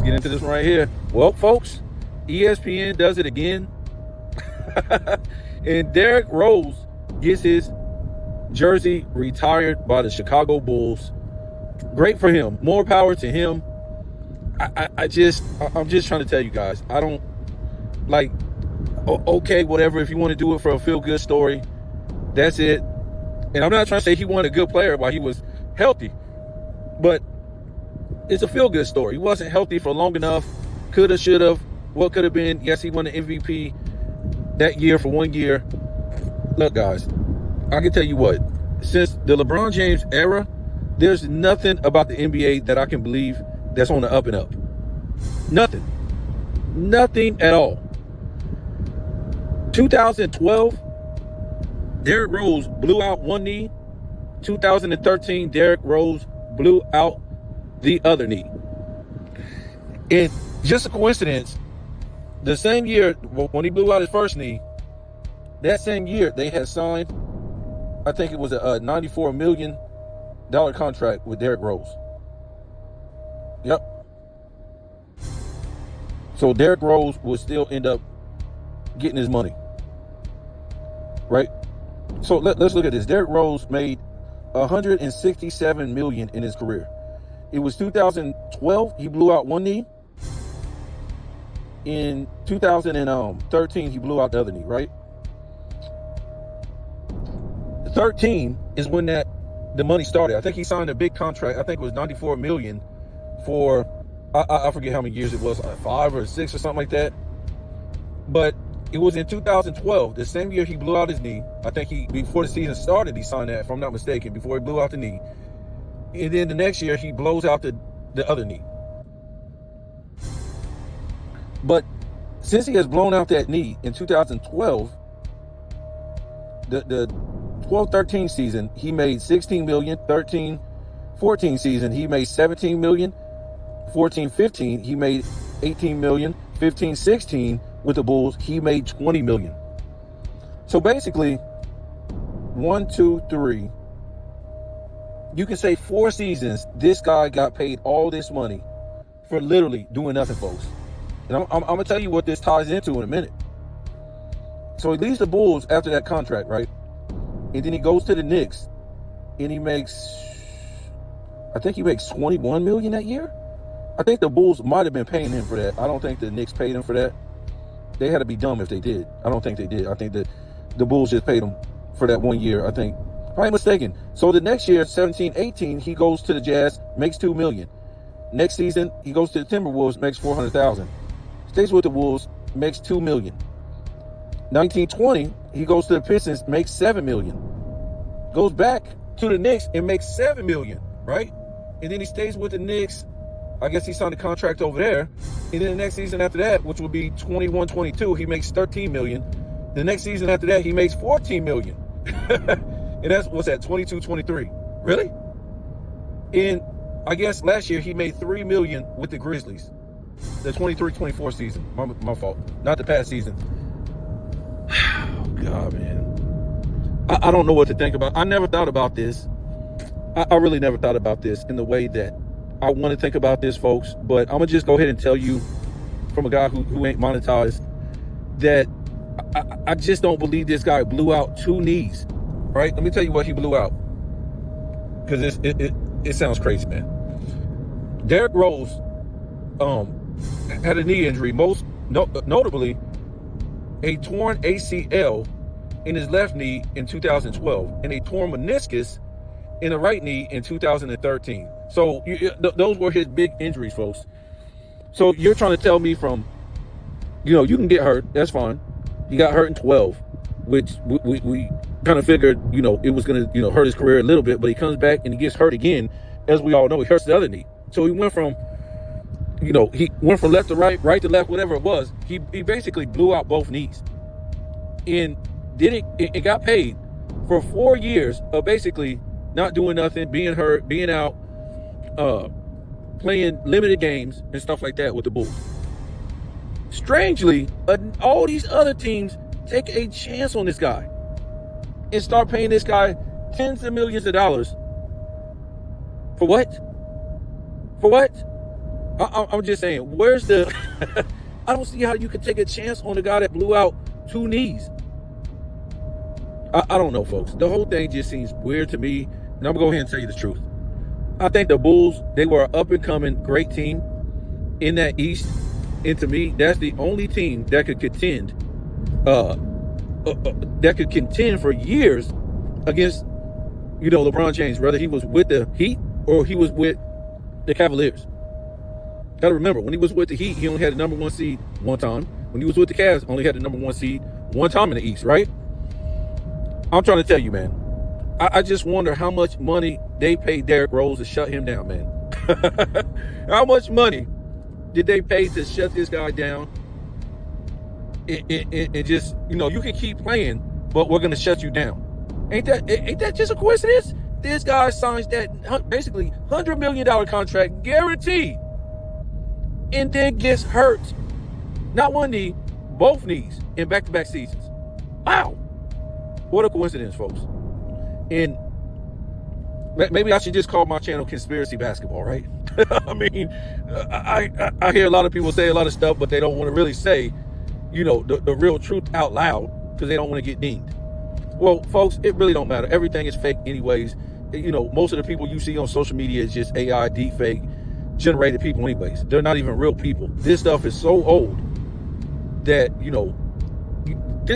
Let's get into this one right here. Well, folks, ESPN does it again. And Derrick Rose gets his jersey retired by the Chicago Bulls. Great for him. More power to him. I'm just trying to tell you guys, I don't like, okay, whatever. If you want to do it for a feel-good story, that's it. And I'm not trying to say he wasn't a good player while he was healthy, but it's a feel-good story. He wasn't healthy for long enough. Coulda, shoulda, what could have been. Yes, he won the MVP that year for 1 year. Look, guys, I can tell you what, since the LeBron James era, there's nothing about the NBA that I can believe that's on the up and up. Nothing. Nothing at all. 2012, Derrick Rose blew out one knee. 2013, Derrick Rose blew out the other knee. And just a coincidence, the same year when he blew out his first knee, that same year they had signed, I think it was a $94 million contract with Derrick Rose. Yep. So Derrick Rose would still end up getting his money. Right? So let's look at this. Derrick Rose made $167 million in his career. It was 2012, he blew out one knee. In 2013, he blew out the other knee, right? 13 is when the money started. I think he signed a big contract. I think it was $94 million for, I forget how many years it was, like 5 or 6 or something like that. But it was in 2012, the same year he blew out his knee. I think before the season started, he signed that, if I'm not mistaken, before he blew out the knee. And then the next year, he blows out the other knee. But since he has blown out that knee in 2012, the 12-13 season, he made $16 million. 13-14 season, he made $17 million. 14-15, he made $18 million. 15-16 with the Bulls, he made $20 million. So basically, 1, 2, 3, you can say 4 seasons, this guy got paid all this money for literally doing nothing, folks. And I'm going to tell you what this ties into in a minute. So he leaves the Bulls after that contract, right? And then he goes to the Knicks, and I think he makes $21 million that year. I think the Bulls might have been paying him for that. I don't think the Knicks paid him for that. They had to be dumb if they did. I don't think they did. I think that the Bulls just paid him for that 1 year, I think. Probably mistaken. So the next year, 17-18, he goes to the Jazz, makes $2 million. Next season, he goes to the Timberwolves, makes $400,000. Stays with the Wolves, makes $2 million. 19-20, he goes to the Pistons, makes $7 million. Goes back to the Knicks and makes $7 million, right? And then he stays with the Knicks. I guess he signed a contract over there. And then the next season after that, which would be 21-22, he makes $13 million. The next season after that, he makes $14 million. And that's, what's that, 22-23. Really? And I guess last year he made $3 million with the Grizzlies. The 23-24 season. My fault. Not the past season. Oh, God, man. I don't know what to think about. I never thought about this. I really never thought about this in the way that I want to think about this, folks. But I'm going to just go ahead and tell you, from a guy who ain't monetized, that I just don't believe this guy blew out 2 knees. Right? Let me tell you what he blew out. Because it sounds crazy, man. Derrick Rose had a knee injury, most notably a torn ACL in his left knee in 2012 and a torn meniscus in the right knee in 2013. So those were his big injuries, folks. So you're trying to tell me from, you can get hurt. That's fine. He got hurt in 12, which we kind of figured, it was going to, hurt his career a little bit, but he comes back and he gets hurt again. As we all know, he hurts the other knee. So he went from, he went from left to right, right to left, whatever it was. He basically blew out both knees. And it got paid for 4 years of basically not doing nothing, being hurt, being out, playing limited games and stuff like that with the Bulls. Strangely, all these other teams take a chance on this guy and start paying this guy tens of millions of dollars. For what? For what? I'm just saying, where's the? I don't see how you could take a chance on the guy that blew out 2 knees. I don't know, folks. The whole thing just seems weird to me, and I'm gonna go ahead and tell you the truth. I think the Bulls, they were an up and coming great team in that East, and to me, that's the only team that could contend, for years against, LeBron James, whether he was with the Heat or he was with the Cavaliers. Gotta remember, when he was with the Heat, he only had the number 1 seed one time. When he was with the Cavs, only had the number 1 seed one time in the East, right? I'm trying to tell you, man. I just wonder how much money they paid Derrick Rose to shut him down, man. How much money did they pay to shut this guy down? And just, you can keep playing, but we're gonna shut you down. Ain't that just a coincidence? This guy signs that basically $100 million contract guaranteed, and then gets hurt. Not 1 knee, both knees in back-to-back seasons. Wow. What a coincidence, folks. And maybe I should just call my channel Conspiracy Basketball, right? I mean, I hear a lot of people say a lot of stuff, but they don't want to really say, the real truth out loud because they don't want to get dinged. Well, folks, it really don't matter. Everything is fake anyways. Most of the people you see on social media is just AI, deepfake, generated people anyways. They're not even real people. This stuff is so old that,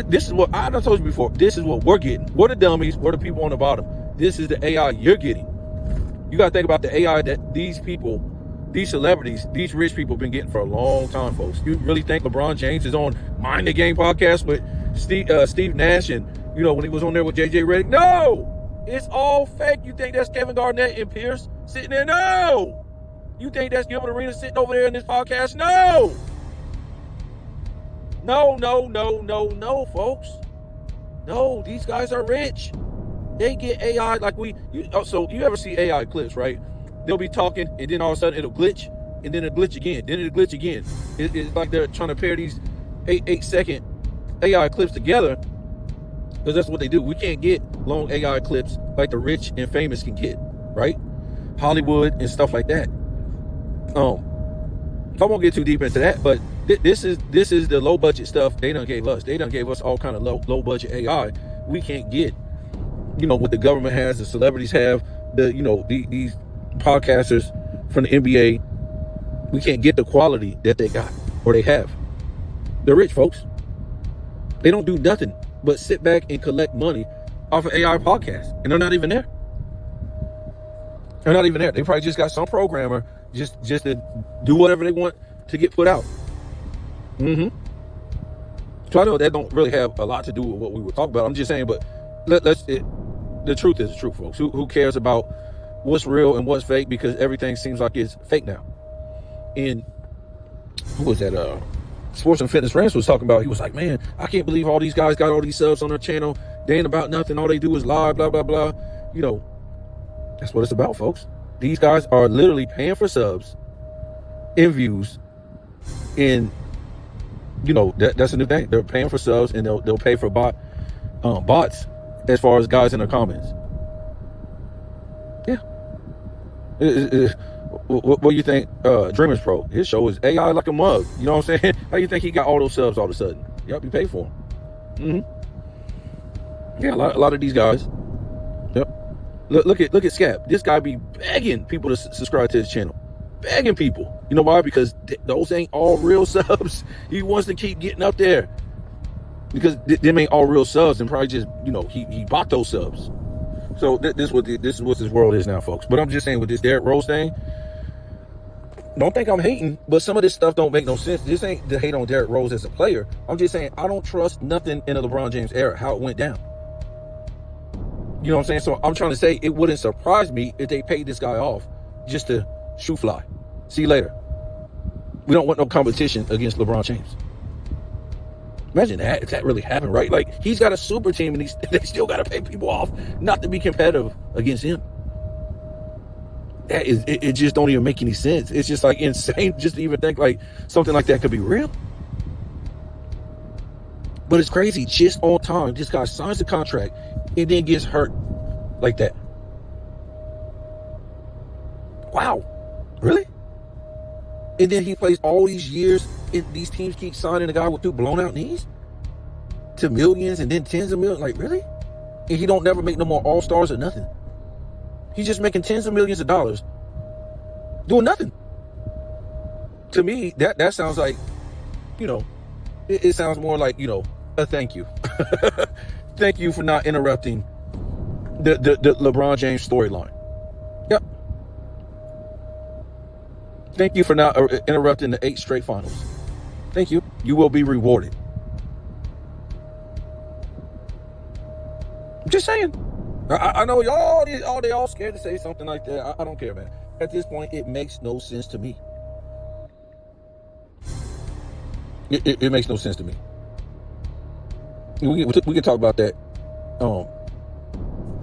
this is what I told you before. This is what we're getting. We're the dummies. We're the people on the bottom. This is the AI you're getting. You got to think about the AI that these people, these celebrities, these rich people have been getting for a long time, folks. You really think LeBron James is on Mind the Game podcast with Steve Nash and, when he was on there with JJ Redick? No! It's all fake. You think that's Kevin Garnett and Pierce sitting there? No! You think that's Gilbert Arenas sitting over there in this podcast? No! No, folks. No, these guys are rich. They get AI like so you ever see AI clips, right? They'll be talking and then all of a sudden it'll glitch and then it'll glitch again. Then it'll glitch again. It's like they're trying to pair these 8-second AI clips together because that's what they do. We can't get long AI clips like the rich and famous can get, right? Hollywood and stuff like that. I won't get too deep into that, but this is the low budget stuff they done gave us. They done gave us all kind of low budget AI. We can't get, what the government has, the celebrities have, these podcasters from the NBA. We can't get the quality that they got or they have. They're rich, folks. They don't do nothing but sit back and collect money off of AI podcasts, and they're not even there. They're not even there. They probably just got some programmer just to do whatever they want to get put out. So I know that don't really have a lot to do with what we were talking about. I'm just saying, but the truth is the truth, folks. Who cares about what's real and what's fake? Because everything seems like it's fake now. And who was that? Sports and Fitness Rants was talking about. He was like, man, I can't believe all these guys got all these subs on their channel. They ain't about nothing. All they do is lie, blah, blah, blah. That's what it's about, folks. These guys are literally paying for subs and views. And, that's a new thing. They're paying for subs and they'll pay for bots as far as guys in the comments. Yeah. What do you think? Dreamers Pro, his show is AI like a mug. You know what I'm saying? How do you think he got all those subs all of a sudden? Yep, he paid for them. Yeah, a lot of these guys. Yep. Look at Scap. This guy be begging people to subscribe to his channel. Begging people. You know why? Because those ain't all real subs. He wants to keep getting up there. Because them ain't all real subs, and probably just, he bought those subs. So this is what this world is now, folks. But I'm just saying with this Derrick Rose thing, don't think I'm hating, but some of this stuff don't make no sense. This ain't to hate on Derrick Rose as a player. I'm just saying I don't trust nothing in the LeBron James era, how it went down. You know what I'm saying? So I'm trying to say it wouldn't surprise me if they paid this guy off just to shoe fly. See you later. We don't want no competition against LeBron James. Imagine that, if that really happened, right? Like, he's got a super team and they still got to pay people off not to be competitive against him. It just don't even make any sense. It's just like insane just to even think like something like that could be real. But it's crazy. Just on time, this guy signs the contract and then gets hurt like that. Wow. Really? And then he plays all these years, and these teams keep signing a guy with two blown out knees to millions and then tens of millions. Like, really? And he don't never make no more all-stars or nothing. He's just making tens of millions of dollars doing nothing. To me, that sounds like, it sounds more like, a thank you. Thank you for not interrupting the LeBron James storyline. Yep. Thank you for not interrupting the 8 straight finals. Thank you. You will be rewarded. I'm just saying. I know y'all, they all scared to say something like that. I don't care, man. At this point, it makes no sense to me. It makes no sense to me. We can talk about that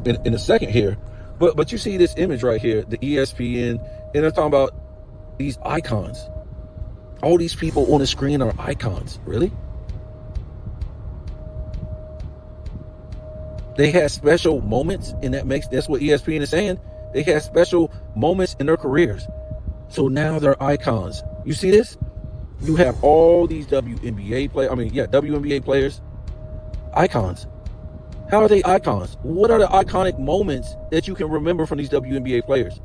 in a second here. But you see this image right here, the ESPN, and they're talking about these icons. All these people on the screen are icons. Really? They had special moments, and that's what ESPN is saying. They had special moments in their careers. So now they're icons. You see this? You have all these WNBA players, icons. How are they icons? What are the iconic moments that you can remember from these WNBA players?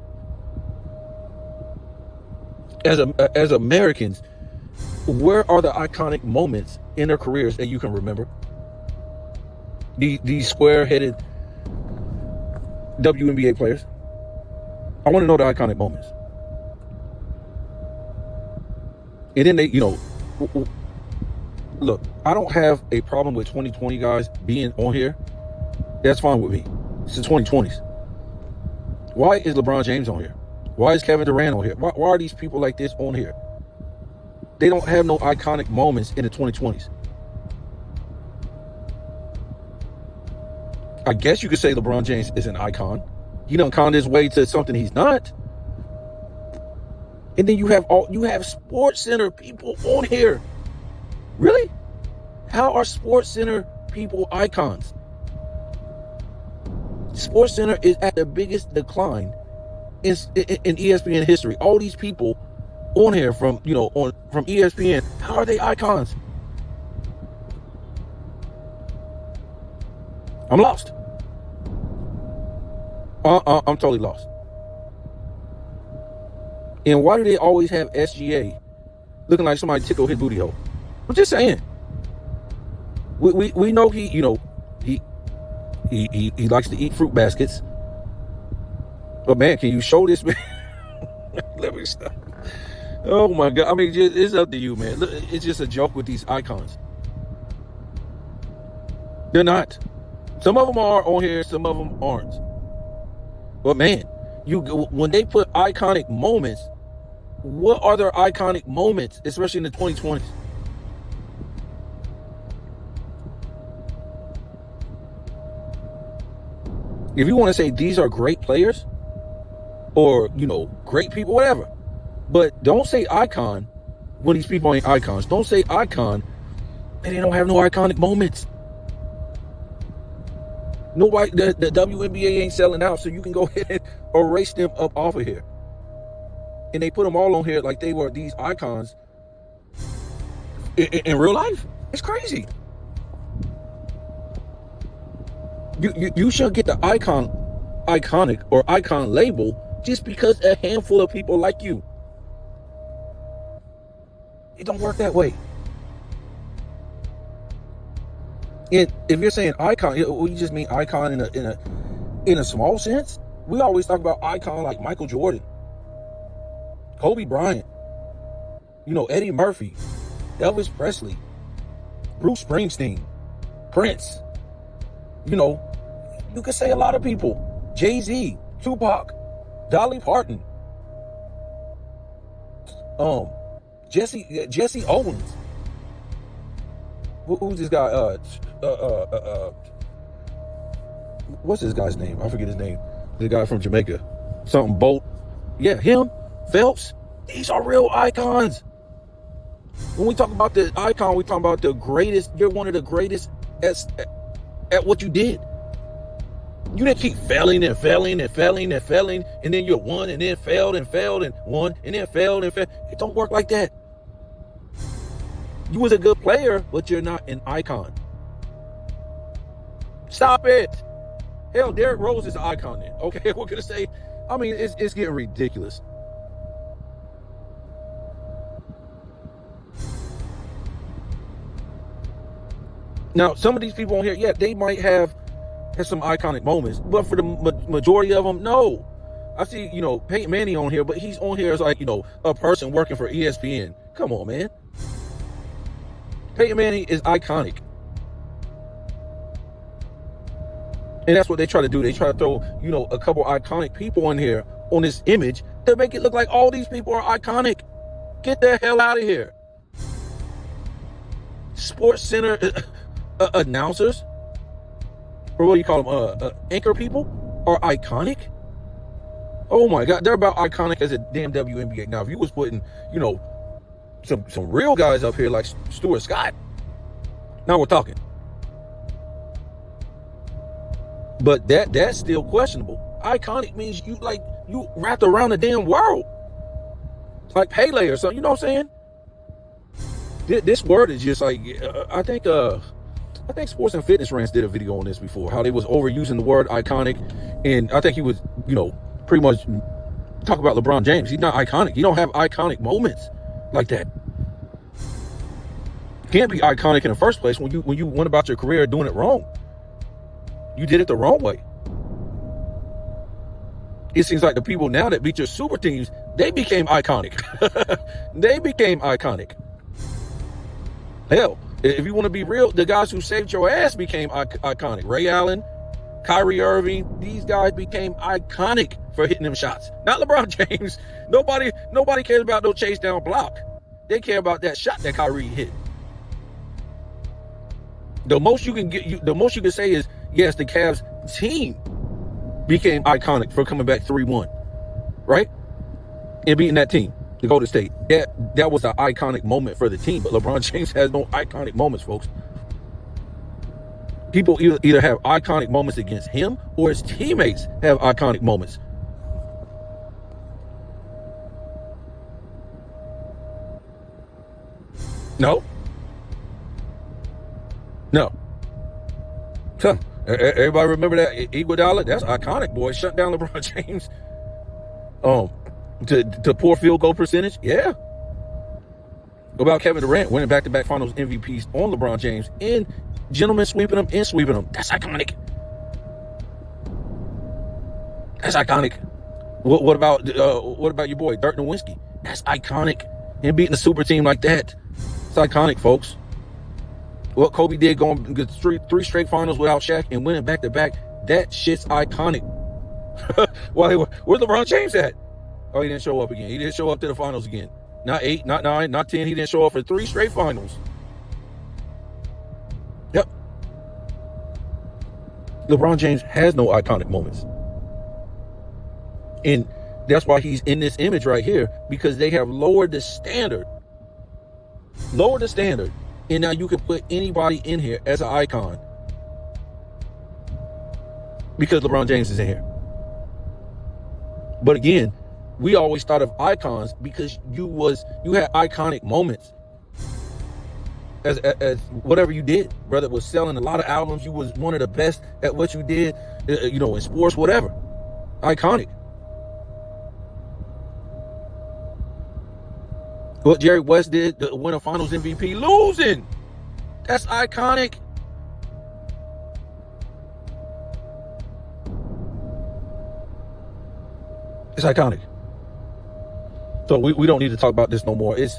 As Americans, where are the iconic moments in their careers that you can remember? These square-headed WNBA players. I want to know the iconic moments. And then they, look, I don't have a problem with 2020 guys being on here. That's fine with me. It's the 2020s. Why is LeBron James on here? Why is Kevin Durant on here? Why are these people like this on here? They don't have no iconic moments in the 2020s. I guess you could say LeBron James is an icon. He done conned his way to something he's not. And then you have Sports Center people on here. Really? How are Sports Center people icons? Sports Center is at the biggest decline in ESPN history. All these people on here from ESPN, how are they icons? I'm lost. I'm totally lost. And why do they always have SGA looking like somebody tickled his booty hole? I'm just saying. We know he likes to eat fruit baskets. But man, can you show this man? Let me stop. Oh my God. I mean, it's up to you, man. It's just a joke with these icons. They're not. Some of them are on here, some of them aren't. But man, when they put iconic moments, what are their iconic moments, especially in the 2020s? If you want to say these are great players or, great people, whatever, but don't say icon when these people ain't icons. Don't say icon and they don't have no iconic moments. Nobody, the WNBA ain't selling out, so you can go ahead and erase them up off of here. And they put them all on here like they were these icons in real life. It's crazy. You should get the iconic or icon label just because a handful of people like you. It don't work that way. And if you're saying icon, we just mean icon in a small sense. We always talk about icon like Michael Jordan, Kobe Bryant, Eddie Murphy, Elvis Presley, Bruce Springsteen, Prince. You could say a lot of people. Jay-Z, Tupac, Dolly Parton, Jesse Owens. Who's this guy? What's this guy's name? I forget his name. The guy from Jamaica. Something Bolt. Yeah, him. Phelps. These are real icons. When we talk about the icon, we talk about the greatest. You're one of the greatest at what you did. You didn't keep failing and failing and failing and failing, and then you won and then failed and won and then failed and failed. It don't work like that. You was a good player, but you're not an icon. Stop it. Hell, Derrick Rose is an icon then. Okay, we're gonna say, I mean, it's getting ridiculous. Now, some of these people on here, yeah, they might have some iconic moments, but for the majority of them, no. I see, Peyton Manning on here, but he's on here as like, a person working for ESPN. Come on, man. Peyton Manning is iconic. And that's what they try to do. They try to throw, a couple iconic people in here on this image to make it look like all these people are iconic. Get the hell out of here. Sports Center announcers, or what do you call them, anchor people, are iconic. Oh my God, they're about iconic as a damn WNBA. Now, if you was putting, some real guys up here like Stuart Scott, now we're talking. But that's still questionable. Iconic means you wrapped around the damn world, like Pele or something. You know what I'm saying? This word is just like, I think Sports and Fitness Rants did a video on this before, how they was overusing the word iconic, and I think he was, pretty much talk about LeBron James. He's not iconic. You don't have iconic moments like that. You can't be iconic in the first place when you went about your career doing it wrong. You did it the wrong way. It seems like the people now that beat your super teams, they became iconic. They became iconic. Hell, if you want to be real, the guys who saved your ass became iconic. Ray Allen, Kyrie Irving, these guys became iconic for hitting them shots. Not LeBron James. Nobody cares about no chase down block. They care about that shot that Kyrie hit. The most you can say is, yes, the Cavs team became iconic for coming back 3-1, right? And beating that team, the Golden State. That was an iconic moment for the team, but LeBron James has no iconic moments, folks. People either have iconic moments against him or his teammates have iconic moments. No. Huh. Everybody remember that Iguodala? That's iconic, boy. Shut down LeBron James. To poor field goal percentage, yeah. What about Kevin Durant winning back-to-back Finals MVPs on LeBron James and gentlemen sweeping them and sweeping them? That's iconic. That's iconic. What about your boy Dirk Nowitzki? That's iconic. Him beating a super team like that. It's iconic, folks. What Kobe did, going get three straight finals without Shaq and winning back-to-back, that shit's iconic. Where's LeBron James at? Oh, he didn't show up again. He didn't show up to the finals again. Not 8, not 9, not 10. He didn't show up for 3 straight finals. Yep. LeBron James has no iconic moments. And that's why he's in this image right here, because they have lowered the standard. Lowered the standard. And now you can put anybody in here as an icon because LeBron James is in here. But again, we always thought of icons because you had iconic moments as whatever you did, whether it was selling a lot of albums, you was one of the best at what you did, in sports, whatever. Iconic. What Jerry West did to win a Finals MVP, losing. That's iconic. It's iconic. So we don't need to talk about this no more. It's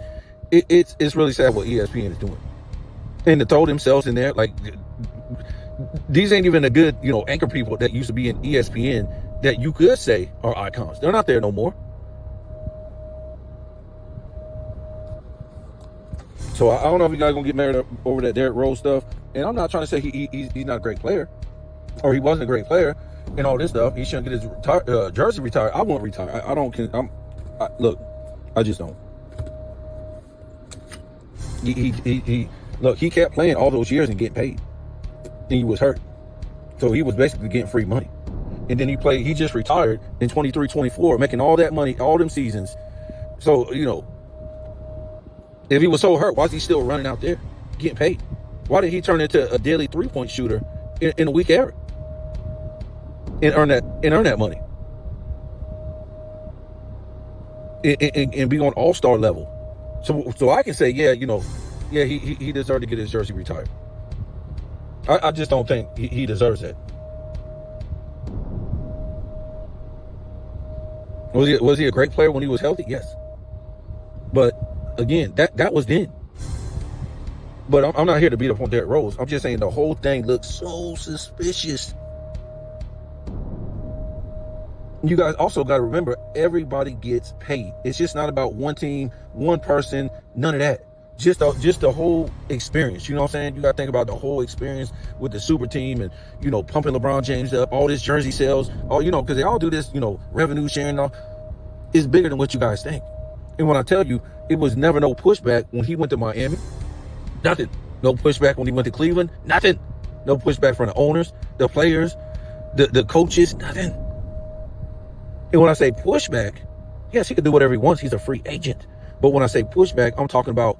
really sad what ESPN is doing. And to throw themselves in there, like, these ain't even a good, anchor people that used to be in ESPN that you could say are icons. They're not there no more. So I don't know if you guys gonna get married over that Derrick Rose stuff. And I'm not trying to say he's not a great player, or he wasn't a great player, and all this stuff. He shouldn't get his jersey retired. I won't retire. I don't. Look, I just don't. He kept playing all those years and getting paid, and he was hurt, so he was basically getting free money. And then he just retired in 23, 24, making all that money, all them seasons. So, if he was so hurt, why is he still running out there getting paid? Why did he turn into a daily 3-point shooter in a weak era and earn that money and be on all-star level? So I can say, he deserved to get his jersey retired. I just don't think he deserves that. Was he a great player when he was healthy? Yes. But again, that was then. But I'm not here to beat up on Derrick Rose. I'm just saying the whole thing looks so suspicious. You guys also got to remember, everybody gets paid. It's just not about one team, one person, none of that. Just the whole experience. You know what I'm saying? You got to think about the whole experience with the super team and, pumping LeBron James up, all this jersey sales, because they all do this, revenue sharing. All is bigger than what you guys think. And when I tell you, it was never no pushback when he went to Miami. Nothing. No pushback when he went to Cleveland. Nothing. No pushback from the owners, the players, the coaches. Nothing. And when I say pushback, yes, he can do whatever he wants. He's a free agent. But when I say pushback, I'm talking about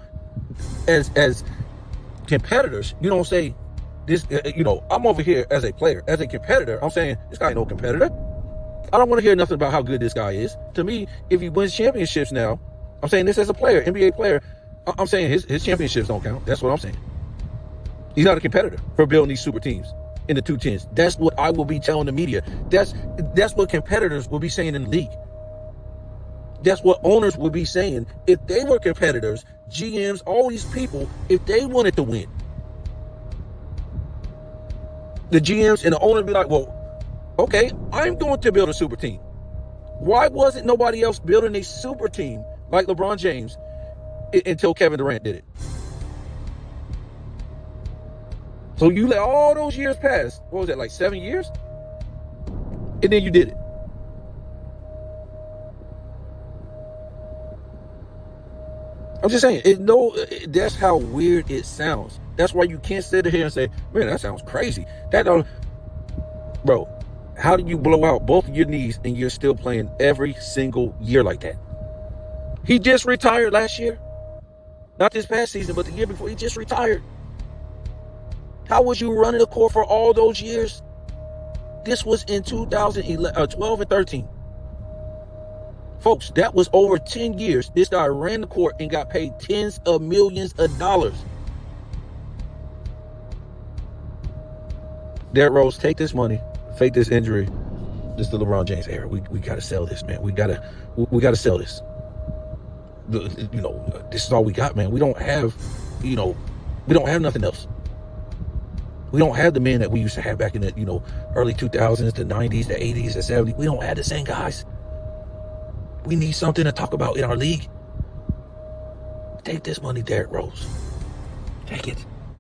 as competitors. You don't say this. I'm over here as a player, as a competitor. I'm saying this guy ain't no competitor. I don't want to hear nothing about how good this guy is. To me, if he wins championships now, I'm saying this as a player, NBA player. I'm saying his championships don't count. That's what I'm saying. He's not a competitor for building these super teams in the 210s. That's what I will be telling the media. That's what competitors will be saying in the league. That's what owners will be saying. If they were competitors, GMs, all these people, if they wanted to win, the GMs and the owner be like, well, okay, I'm going to build a super team. Why wasn't nobody else building a super team like LeBron James until Kevin Durant did it? So you let all those years pass. What was that, like 7 years? And then you did it. I'm just saying, that's how weird it sounds. That's why you can't sit here and say, man, that sounds crazy. Bro, how do you blow out both of your knees and you're still playing every single year like that? He just retired last year. Not this past season, but the year before. He just retired. How was you running the court for all those years? This was in 2012 and 13. Folks, that was over 10 years. This guy ran the court and got paid tens of millions of dollars. Derrick Rose, take this money, fake this injury. This is the LeBron James era. We got to sell this, man. We got to sell this. This is all we got, man. We don't have nothing else. We don't have the men that we used to have back in the, early 2000s, the 90s, the 80s, the 70s. We don't have the same guys. We need something to talk about in our league. Take this money, Derrick Rose. Take it.